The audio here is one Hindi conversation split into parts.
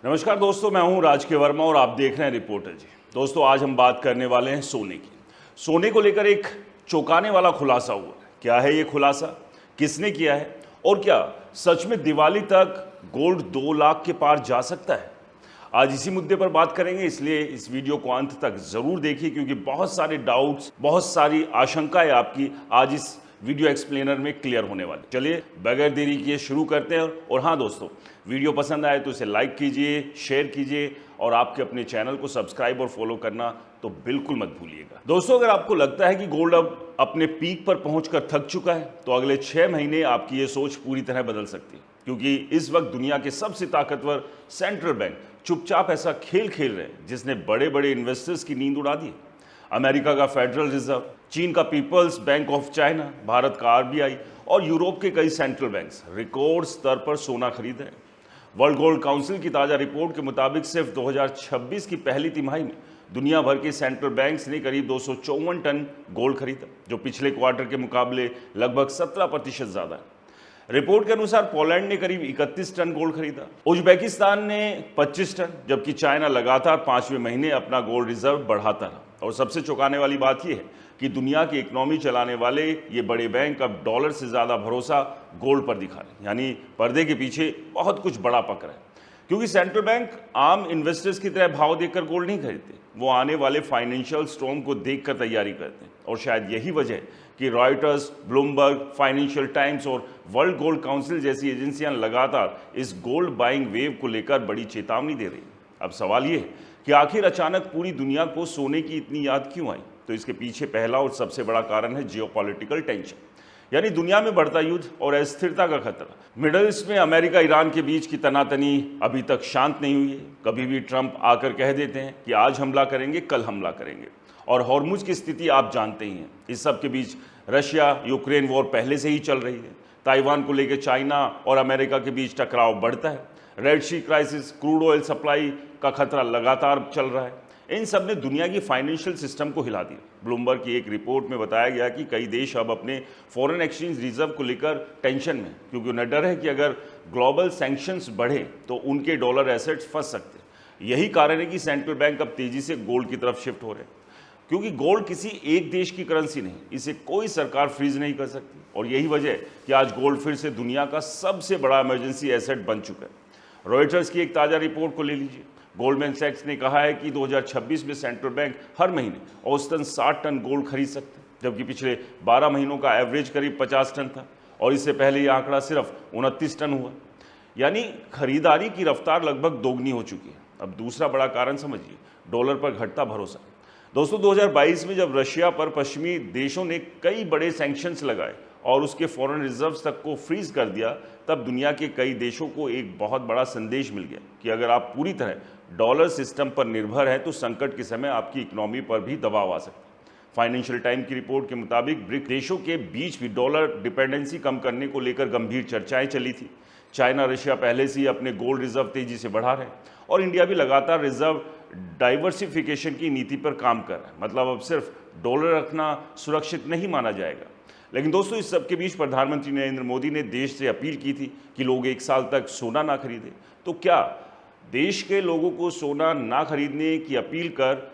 नमस्कार दोस्तों, मैं हूं राजकीय वर्मा और आप देख रहे हैं रिपोर्टर जी। दोस्तों, आज हम बात करने वाले हैं सोने की। सोने को लेकर एक चौंकाने वाला खुलासा हुआ है। क्या है ये खुलासा, किसने किया है और क्या सच में दिवाली तक गोल्ड 2 लाख के पार जा सकता है? आज इसी मुद्दे पर बात करेंगे, इसलिए इस वीडियो को अंत तक जरूर देखिए क्योंकि बहुत सारे डाउट्स, बहुत सारी आशंकाएं आपकी आज इस वीडियो एक्सप्लेनर में क्लियर होने वाली। चलिए बगैर देरी किए शुरू करते हैं। और हाँ दोस्तों, वीडियो पसंद आए तो इसे लाइक कीजिए, शेयर कीजिए और आपके अपने चैनल को सब्सक्राइब और फॉलो करना तो बिल्कुल मत भूलिएगा। दोस्तों, अगर आपको लगता है कि गोल्ड अब अपने पीक पर पहुंचकर थक चुका है तो अगले 6 महीने आपकी ये सोच पूरी तरह बदल सकती है, क्योंकि इस वक्त दुनिया के सबसे ताकतवर सेंट्रल बैंक चुपचाप ऐसा खेल खेल रहे हैं जिसने बड़े बड़े इन्वेस्टर्स की नींद उड़ा दी। अमेरिका का फेडरल रिजर्व, चीन का people's bank of China, Bharat का आरबीआई और यूरोप के कई सेंट्रल बैंक्स रिकॉर्ड स्तर पर सोना खरीद रहे हैं। वर्ल्ड गोल्ड काउंसिल की ताज़ा रिपोर्ट के मुताबिक सिर्फ 2026 की पहली तिमाही में दुनिया भर के सेंट्रल बैंक्स ने करीब 254 टन गोल्ड खरीदा, जो पिछले क्वार्टर के मुकाबले लगभग 17% ज़्यादा है। रिपोर्ट के अनुसार पोलैंड ने करीब 31 टन गोल्ड खरीदा, उज्बेकिस्तान ने 25 टन, जबकि चाइना लगातार 5वें महीने अपना गोल्ड रिजर्व बढ़ाता रहा। और सबसे चौंकाने वाली बात यह है कि दुनिया की इकोनॉमी चलाने वाले ये बड़े बैंक अब डॉलर से ज़्यादा भरोसा गोल्ड पर दिखा रहे हैं, यानी पर्दे के पीछे बहुत कुछ बड़ा पक रहा है। क्योंकि सेंट्रल बैंक आम इन्वेस्टर्स की तरह भाव देखकर गोल्ड नहीं खरीदते, वो आने वाले फाइनेंशियल स्टॉर्म को देखकर तैयारी करते हैं। और शायद यही वजह है कि रॉयटर्स, ब्लूमबर्ग, फाइनेंशियल टाइम्स और वर्ल्ड गोल्ड काउंसिल जैसी एजेंसियां लगातार इस गोल्ड बाइंग वेव को लेकर बड़ी चेतावनी दे रही हैं। अब सवाल ये है कि आखिर अचानक पूरी दुनिया को सोने की इतनी याद क्यों आई? तो इसके पीछे पहला और सबसे बड़ा कारण है जियोपॉलिटिकल टेंशन, यानी दुनिया में बढ़ता युद्ध और अस्थिरता का खतरा। मिडल ईस्ट में अमेरिका ईरान के बीच की तनातनी अभी तक शांत नहीं हुई है। कभी भी ट्रंप आकर कह देते हैं कि आज हमला करेंगे, कल हमला करेंगे। और हॉर्मुज की स्थिति आप जानते ही हैं। इस सब के बीच रशिया यूक्रेन वॉर पहले से ही चल रही है। ताइवान को लेकर चाइना और अमेरिका के बीच टकराव बढ़ता है। रेड सी क्राइसिस, क्रूड ऑयल सप्लाई का खतरा लगातार चल रहा है। इन सब ने दुनिया की फाइनेंशियल सिस्टम को हिला दिया। ब्लूमबर्ग की एक रिपोर्ट में बताया गया कि कई देश अब अपने फॉरेन एक्सचेंज रिजर्व को लेकर टेंशन में, क्योंकि उन्हें डर है कि अगर ग्लोबल सैंक्शंस बढ़े तो उनके डॉलर एसेट्स फंस सकते हैं। यही कारण है कि सेंट्रल बैंक अब तेजी से गोल्ड की तरफ शिफ्ट हो रहे हैं, क्योंकि गोल्ड किसी एक देश की करेंसी नहीं, इसे कोई सरकार फ्रीज नहीं कर सकती। और यही वजह है कि आज गोल्ड फिर से दुनिया का सबसे बड़ा इमरजेंसी एसेट बन चुका है। रॉयटर्स की एक ताज़ा रिपोर्ट को ले लीजिए। गोल्डमैन सैक्स ने कहा है कि 2026 में सेंट्रल बैंक हर महीने औसतन 60 टन गोल्ड खरीद सकते हैं, जबकि पिछले 12 महीनों का एवरेज करीब 50 टन था और इससे पहले यह आंकड़ा सिर्फ 29 टन हुआ। यानी खरीदारी की रफ्तार लगभग दोगुनी हो चुकी है। अब दूसरा बड़ा कारण समझिए, डॉलर पर घटता भरोसा। दोस्तों, 2022 में जब रशिया पर पश्चिमी देशों ने कई बड़े सैंक्शंस लगाए और उसके फॉरेन रिजर्व्स तक को फ्रीज कर दिया, तब दुनिया के कई देशों को एक बहुत बड़ा संदेश मिल गया कि अगर आप पूरी तरह डॉलर सिस्टम पर निर्भर हैं तो संकट के समय आपकी इकोनॉमी पर भी दबाव आ सकता है। फाइनेंशियल टाइम की रिपोर्ट के मुताबिक ब्रिक्स देशों के बीच भी डॉलर डिपेंडेंसी कम करने को लेकर गंभीर चर्चाएं चली थी। चाइना, रशिया पहले से ही अपने गोल्ड रिजर्व तेजी से बढ़ा रहे हैं और इंडिया भी लगातार रिजर्व डाइवर्सिफिकेशन की नीति पर काम कर रहा है। मतलब अब सिर्फ डॉलर रखना सुरक्षित नहीं माना जाएगा। लेकिन दोस्तों, इस सब के बीच प्रधानमंत्री नरेंद्र मोदी ने देश से अपील की थी कि लोग 1 साल तक सोना ना खरीदें। तो क्या देश के लोगों को सोना ना खरीदने की अपील कर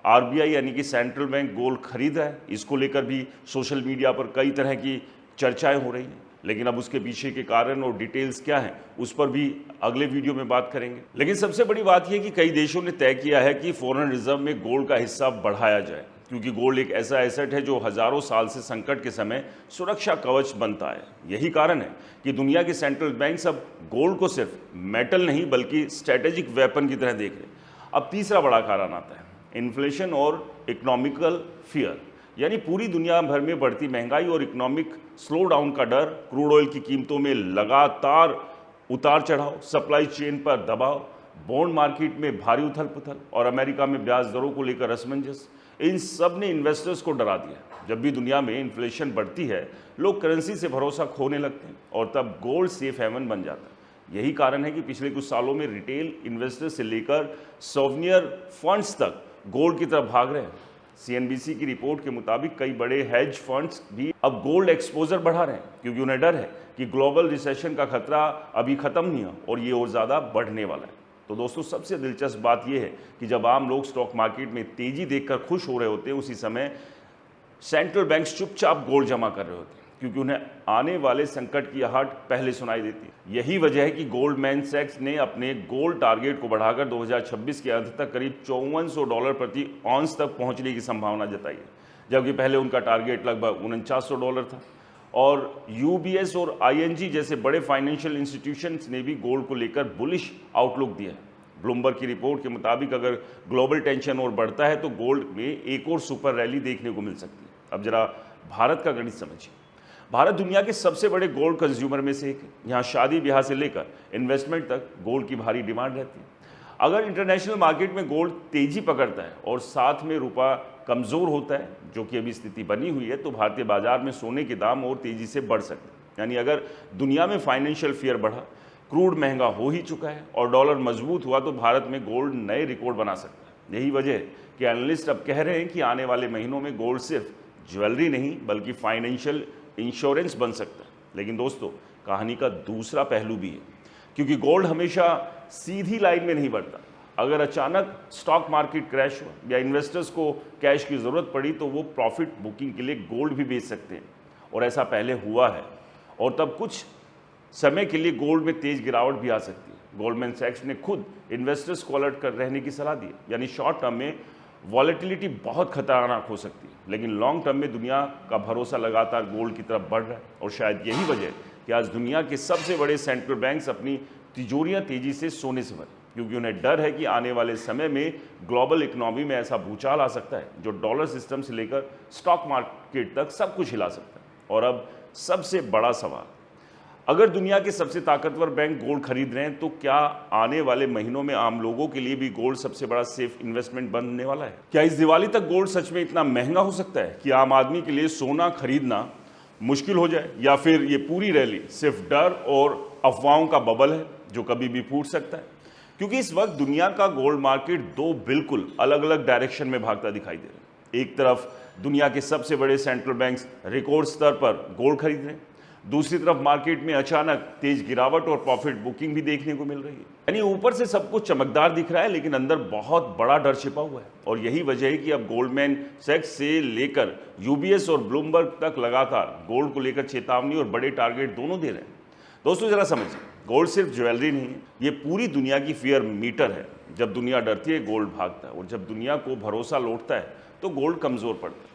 आरबीआई यानी कि सेंट्रल बैंक गोल्ड खरीद रहा है? इसको लेकर भी सोशल मीडिया पर कई तरह की चर्चाएं हो रही हैं। लेकिन अब उसके पीछे के कारण और डिटेल्स क्या हैं, उस पर भी अगले वीडियो में बात करेंगे। लेकिन सबसे बड़ी बात यह कि कई देशों ने तय किया है कि फॉरेन रिजर्व में गोल्ड का हिस्सा बढ़ाया जाए, क्योंकि गोल्ड एक ऐसा एसेट है जो हजारों साल से संकट के समय सुरक्षा कवच बनता है। यही कारण है कि दुनिया के सेंट्रल बैंक्स अब गोल्ड को सिर्फ मेटल नहीं बल्कि स्ट्रेटेजिक वेपन की तरह देख रहे हैं। अब तीसरा बड़ा कारण आता है इन्फ्लेशन और इकोनॉमिकल फियर, यानी पूरी दुनिया भर में बढ़ती महंगाई और इकोनॉमिक स्लो डाउन का डर। क्रूड ऑयल की कीमतों में लगातार उतार चढ़ाव, सप्लाई चेन पर दबाव, बॉन्ड मार्केट में भारी उथल पुथल और अमेरिका में ब्याज दरों को लेकर असमंजस, इन सब ने इन्वेस्टर्स को डरा दिया। जब भी दुनिया में इन्फ्लेशन बढ़ती है, लोग करेंसी से भरोसा खोने लगते हैं और तब गोल्ड सेफ हेवन बन जाता है। यही कारण है कि पिछले कुछ सालों में रिटेल इन्वेस्टर्स से लेकर सोवनियर फंड्स तक गोल्ड की तरफ भाग रहे हैं। सीएनबीसी की रिपोर्ट के मुताबिक कई बड़े हेज फंड्स भी अब गोल्ड एक्सपोजर बढ़ा रहे हैं, क्योंकि उन्हें डर है कि ग्लोबल रिसेशन का खतरा अभी खत्म नहीं है और ये और ज़्यादा बढ़ने वाला है। तो दोस्तों सबसे दिलचस्प बात यह है कि जब आम लोग स्टॉक मार्केट में तेजी देखकर खुश हो रहे होते हैं, उसी समय सेंट्रल बैंक्स चुपचाप गोल्ड जमा कर रहे होते हैं, क्योंकि उन्हें आने वाले संकट की आहट पहले सुनाई देती है। यही वजह है कि गोल्डमैन सैक्स ने अपने गोल्ड टारगेट को बढ़ाकर 2026 के अंत तक करीब $5400 प्रति ऑन्स तक पहुंचने की संभावना जताई है, जबकि पहले उनका टारगेट लगभग $4900 था। और यूबीएस और आईएनजी जैसे बड़े फाइनेंशियल इंस्टीट्यूशंस ने भी गोल्ड को लेकर बुलिश आउटलुक दिया है। ब्लूमबर्ग की रिपोर्ट के मुताबिक अगर ग्लोबल टेंशन और बढ़ता है तो गोल्ड में एक और सुपर रैली देखने को मिल सकती है। अब जरा भारत का गणित समझिए। भारत दुनिया के सबसे बड़े गोल्ड कंज्यूमर में से एक है। यहाँ शादी ब्याह से लेकर इन्वेस्टमेंट तक गोल्ड की भारी डिमांड रहती है। अगर इंटरनेशनल मार्केट में गोल्ड तेजी पकड़ता है और साथ में रुपया कमज़ोर होता है, जो कि अभी स्थिति बनी हुई है, तो भारतीय बाजार में सोने के दाम और तेज़ी से बढ़ सकते हैं। यानी अगर दुनिया में फाइनेंशियल फियर बढ़ा, क्रूड महंगा हो ही चुका है और डॉलर मजबूत हुआ, तो भारत में गोल्ड नए रिकॉर्ड बना सकता है। यही वजह है कि एनालिस्ट अब कह रहे हैं कि आने वाले महीनों में गोल्ड सिर्फ ज्वेलरी नहीं बल्कि फाइनेंशियल इंश्योरेंस बन सकता है। लेकिन दोस्तों, कहानी का दूसरा पहलू भी है, क्योंकि गोल्ड हमेशा सीधी लाइन में नहीं बढ़ता। अगर अचानक स्टॉक मार्केट क्रैश हुआ या इन्वेस्टर्स को कैश की ज़रूरत पड़ी, तो वो प्रॉफिट बुकिंग के लिए गोल्ड भी बेच सकते हैं, और ऐसा पहले हुआ है। और तब कुछ समय के लिए गोल्ड में तेज गिरावट भी आ सकती है। गोल्डमैन सैक्स ने खुद इन्वेस्टर्स को अलर्ट कर रहने की सलाह दी है। यानी शॉर्ट टर्म में वॉलेटिलिटी बहुत खतरनाक हो सकती है, लेकिन लॉन्ग टर्म में दुनिया का भरोसा लगातार गोल्ड की तरफ बढ़ रहा है। और शायद यही वजह है कि आज दुनिया के सबसे बड़े सेंट्रल बैंक्स अपनी तिजोरियां तेजी से सोने से भरे, क्योंकि उन्हें डर है कि आने वाले समय में ग्लोबल इकोनॉमी में ऐसा भूचाल आ सकता है जो डॉलर सिस्टम से लेकर स्टॉक मार्केट तक सब कुछ हिला सकता है। और अब सबसे बड़ा सवाल, अगर दुनिया के सबसे ताकतवर बैंक गोल्ड खरीद रहे हैं, तो क्या आने वाले महीनों में आम लोगों के लिए भी गोल्ड सबसे बड़ा सेफ इन्वेस्टमेंट बनने वाला है? क्या इस दिवाली तक गोल्ड सच में इतना महंगा हो सकता है कि आम आदमी के लिए सोना खरीदना मुश्किल हो जाए, या फिर ये पूरी रैली सिर्फ डर और अफवाहों का बबल है जो कभी भी फूट सकता है? क्योंकि इस वक्त दुनिया का गोल्ड मार्केट दो बिल्कुल अलग अलग डायरेक्शन में भागता दिखाई दे रहा है। एक तरफ दुनिया के सबसे बड़े सेंट्रल बैंक्स रिकॉर्ड स्तर पर गोल्ड खरीद रहे हैं, दूसरी तरफ मार्केट में अचानक तेज गिरावट और प्रॉफिट बुकिंग भी देखने को मिल रही है। यानी ऊपर से सब कुछ चमकदार दिख रहा है, लेकिन अंदर बहुत बड़ा डर छिपा हुआ है। और यही वजह है कि अब गोल्डमैन सैक्स से लेकर यूबीएस और ब्लूमबर्ग तक लगातार गोल्ड को लेकर चेतावनी और बड़े टारगेट दोनों दे रहे हैं। दोस्तों जरा समझिए, गोल्ड सिर्फ ज्वेलरी नहीं है, ये पूरी दुनिया की फियर मीटर है। जब दुनिया डरती है, गोल्ड भागता है, और जब दुनिया को भरोसा लौटता है, तो गोल्ड कमज़ोर पड़ता है।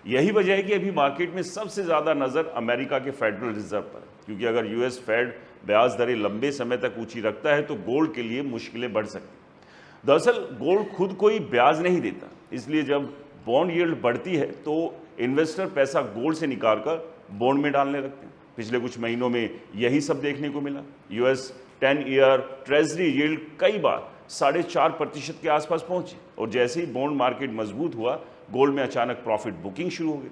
यही वजह है कि अभी मार्केट में सबसे ज़्यादा नज़र अमेरिका के फेडरल रिजर्व पर है, क्योंकि अगर यूएस फेड ब्याज दरें लंबे समय तक ऊंची रखता है, तो गोल्ड के लिए मुश्किलें बढ़ सकती हैं। दरअसल गोल्ड खुद कोई ब्याज नहीं देता, इसलिए जब बॉन्ड यील्ड बढ़ती है तो इन्वेस्टर पैसा गोल्ड से निकाल कर बॉन्ड में डालने लगते हैं। पिछले कुछ महीनों में यही सब देखने को मिला। यूएस 10 ईयर ट्रेजरी यील्ड कई बार 4.5% के आसपास पहुंची, और जैसे ही बॉन्ड मार्केट मजबूत हुआ, गोल्ड में अचानक प्रॉफिट बुकिंग शुरू हो गई।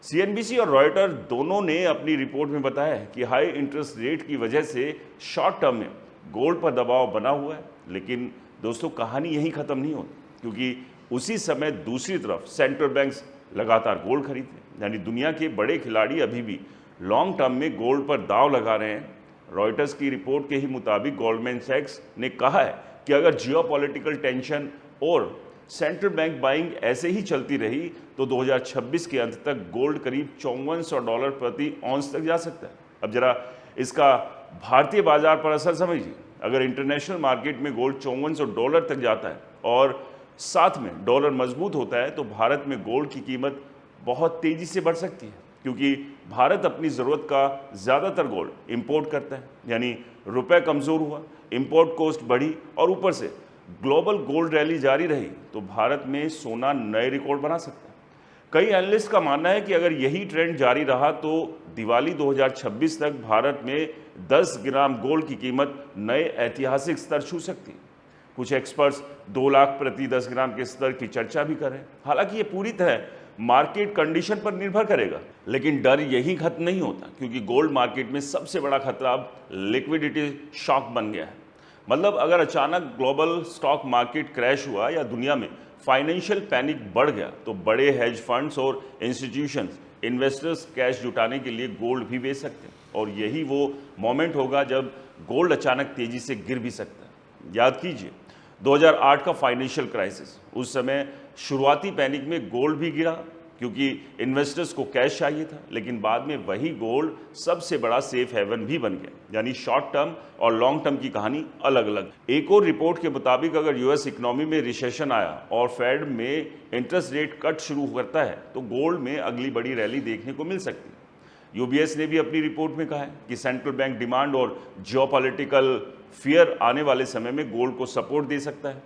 सीएनबीसी और रॉयटर दोनों ने अपनी रिपोर्ट में बताया है कि हाई इंटरेस्ट रेट की वजह से शॉर्ट टर्म में गोल्ड पर दबाव बना हुआ है। लेकिन दोस्तों, कहानी यहीं ख़त्म नहीं होती, क्योंकि उसी समय दूसरी तरफ सेंट्रल बैंक्स लगातार गोल्ड खरीदते हैं। यानी दुनिया के बड़े खिलाड़ी अभी भी लॉन्ग टर्म में गोल्ड पर दाव लगा रहे हैं। रॉयटर्स की रिपोर्ट के ही मुताबिक गोल्डमैन सैक्स ने कहा है कि अगर जियोपॉलिटिकल टेंशन और सेंट्रल बैंक बाइंग ऐसे ही चलती रही, तो 2026 के अंत तक गोल्ड करीब $5400 प्रति ऑन्स तक जा सकता है। अब जरा इसका भारतीय बाजार पर असर समझिए। अगर इंटरनेशनल मार्केट में गोल्ड $5400 तक जाता है और साथ में डॉलर मजबूत होता है, तो भारत में गोल्ड की कीमत बहुत तेजी से बढ़ सकती है, क्योंकि भारत अपनी ज़रूरत का ज़्यादातर गोल्ड इंपोर्ट करता है। यानी रुपए कमज़ोर हुआ, इंपोर्ट कॉस्ट बढ़ी, और ऊपर से ग्लोबल गोल्ड रैली जारी रही, तो भारत में सोना नए रिकॉर्ड बना सकता है। कई एनालिस्ट का मानना है कि अगर यही ट्रेंड जारी रहा, तो दिवाली 2026 तक भारत में 10 ग्राम गोल्ड की कीमत नए ऐतिहासिक स्तर छू सकती है। कुछ एक्सपर्ट्स 2 लाख प्रति 10 ग्राम के स्तर की चर्चा भी कर रहे हैं। हालांकि ये पूरी तरह मार्केट कंडीशन पर निर्भर करेगा, लेकिन डर यही खत्म नहीं होता, क्योंकि गोल्ड मार्केट में सबसे बड़ा खतरा अब लिक्विडिटी शॉक बन गया है। मतलब अगर अचानक ग्लोबल स्टॉक मार्केट क्रैश हुआ या दुनिया में फाइनेंशियल पैनिक बढ़ गया, तो बड़े हेज फंड्स और इंस्टीट्यूशंस इन्वेस्टर्स कैश जुटाने के लिए गोल्ड भी बेच सकते हैं, और यही वो मोमेंट होगा जब गोल्ड अचानक तेजी से गिर भी सकता है। याद कीजिए 2008 का फाइनेंशियल क्राइसिस, उस समय शुरुआती पैनिक में गोल्ड भी गिरा क्योंकि इन्वेस्टर्स को कैश चाहिए था, लेकिन बाद में वही गोल्ड सबसे बड़ा सेफ हेवन भी बन गया। यानी शॉर्ट टर्म और लॉन्ग टर्म की कहानी अलग अलग। एक और रिपोर्ट के मुताबिक अगर यूएस इकोनॉमी में रिसेशन आया और फेड में इंटरेस्ट रेट कट शुरू करता है तो गोल्ड में अगली बड़ी रैली देखने को मिल सकती है। यूबीएस ने भी अपनी रिपोर्ट में कहा है कि सेंट्रल बैंक डिमांड और जियोपॉलिटिकल फियर आने वाले समय में गोल्ड को सपोर्ट दे सकता है।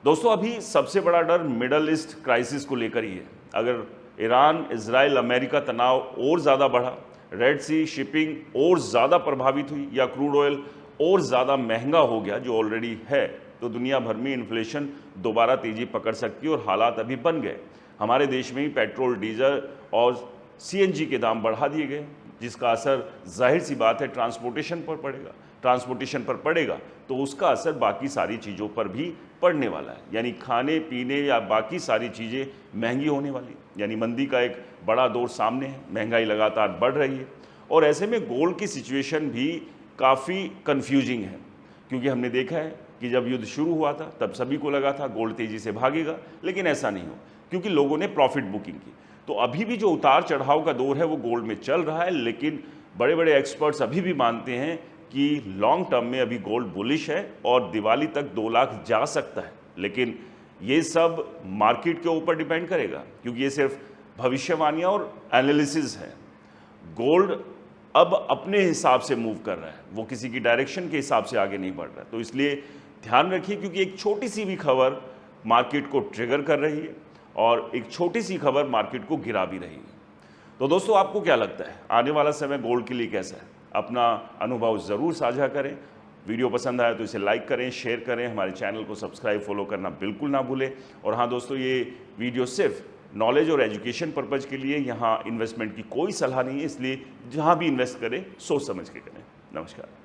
दोस्तों, अभी सबसे बड़ा डर मिडल ईस्ट क्राइसिस को लेकर ही है। अगर ईरान, इजराइल, अमेरिका तनाव और ज़्यादा बढ़ा, रेड सी शिपिंग और ज़्यादा प्रभावित हुई या क्रूड ऑयल और ज़्यादा महंगा हो गया जो ऑलरेडी है, तो दुनिया भर में इन्फ्लेशन दोबारा तेज़ी पकड़ सकती है और हालात अभी बन गए। हमारे देश में ही पेट्रोल, डीजल और सीएनजी के दाम बढ़ा दिए गए, जिसका असर जाहिर सी बात है ट्रांसपोर्टेशन पर पड़ेगा। ट्रांसपोर्टेशन पर पड़ेगा तो उसका असर बाकी सारी चीज़ों पर भी पड़ने वाला है, यानी खाने पीने या बाकी सारी चीज़ें महंगी होने वाली, यानी मंदी का एक बड़ा दौर सामने है। महंगाई लगातार बढ़ रही है और ऐसे में गोल्ड की सिचुएशन भी काफ़ी कंफ्यूजिंग है, क्योंकि हमने देखा है कि जब युद्ध शुरू हुआ था तब सभी को लगा था गोल्ड तेज़ी से भागेगा, लेकिन ऐसा नहीं हो क्योंकि लोगों ने प्रॉफिट बुकिंग की। तो अभी भी जो उतार चढ़ाव का दौर है वो गोल्ड में चल रहा है, लेकिन बड़े बड़े एक्सपर्ट्स अभी भी मानते हैं कि लॉन्ग टर्म में अभी गोल्ड बुलिश है और दिवाली तक 2 लाख जा सकता है। लेकिन ये सब मार्केट के ऊपर डिपेंड करेगा, क्योंकि ये सिर्फ भविष्यवाणियाँ और एनालिसिस है। गोल्ड अब अपने हिसाब से मूव कर रहा है, वो किसी की डायरेक्शन के हिसाब से आगे नहीं बढ़ रहा। तो इसलिए ध्यान रखिए, क्योंकि एक छोटी सी भी खबर मार्केट को ट्रिगर कर रही है और एक छोटी सी खबर मार्केट को गिरा भी रही है। तो दोस्तों, आपको क्या लगता है आने वाला समय गोल्ड के लिए कैसा है? अपना अनुभव ज़रूर साझा करें। वीडियो पसंद आया तो इसे लाइक करें, शेयर करें, हमारे चैनल को सब्सक्राइब फॉलो करना बिल्कुल ना भूलें। और हाँ दोस्तों, ये वीडियो सिर्फ नॉलेज और एजुकेशन पर्पज़ के लिए, यहाँ इन्वेस्टमेंट की कोई सलाह नहीं है, इसलिए जहाँ भी इन्वेस्ट करें सोच समझ के करें। नमस्कार।